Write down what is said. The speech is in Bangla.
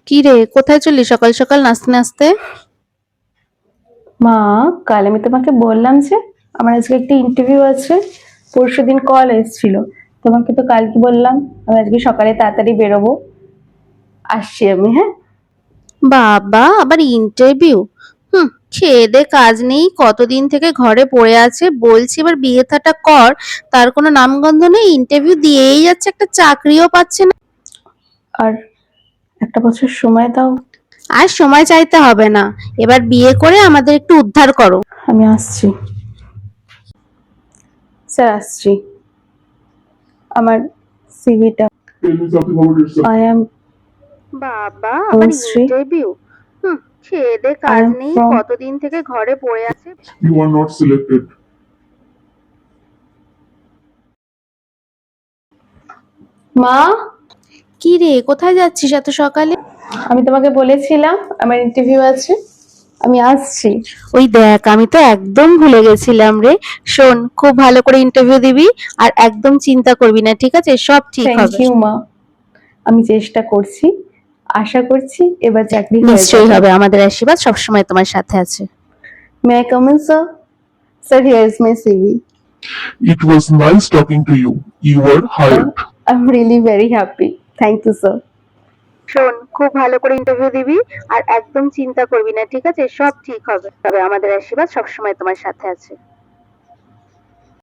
কি রে, কোথায় চললি সকাল সকাল নাচতে নাচতে? মা, কাল আমি তোমাকে বললাম যে আমার আজকে একটা ইন্টারভিউ আছে। পরশুদিন কল এসেছিল। তোমাকে তো কালকে বললাম আমি আজকে সকালে তাড়াতাড়ি বেরোবো। আসছি আমি, হ্যাঁ। বাবা, আবার ইন্টারভিউ? খেয়ে দে কাজ নেই, কতদিন থেকে ঘরে পড়ে আছে, বলছি এবার বিয়ে থাটা কর। তার কোনো নামগন্ধ নেই, ইন্টারভিউ দিয়েই যাচ্ছে, একটা চাকরিও পাচ্ছে না। আর একটা বছর সময় দাও। আর সময় চাইতে হবে না, এবার বিয়ে করে আমাদের একটু উদ্ধার করো। আমি আসছি স্যার, আসছি। আমার সিভিটা। আই এম বাবা, আবার অনুশ্রী। ইন্টারভিউ? খেয়ে দে আই কাজ এম নেই, ফ্রম। কতদিন থেকে ঘরে পড়ে আছে। You are not selected. মা, কি রে, কোথায় যাচ্ছিস এত সকালে? আমি তোমাকে বলেছিলাম আমার ইন্টারভিউ আছে, আমি আসছি। ওই দেখ, আমি তো একদম ভুলে গেছিলাম রে। শোন, খুব ভালো করে ইন্টারভিউ দিবি, আর একদম চিন্তা করবি না, ঠিক আছে? সব ঠিক থ্যাংক হবে। ইউ মা, আমি চেষ্টা করছি, আশা করছি এবার চাকরি হয়ে নিশ্চয়ই যাবে। হবে, আমাদের আশীর্বাদ সবসময় তোমার সাথে আছে। May I come in sir? Sir, here is my CV. It was nice talking to you. You were hired. I am really very happy, thank you sir. শোন, খুব ভালো করে ইন্টারভিউ দিবি, আর একদম চিন্তা করবি না, ঠিক আছে? সব ঠিক হবে, তবে আমাদের আশীর্বাদ সবসময় তোমার সাথে আছে।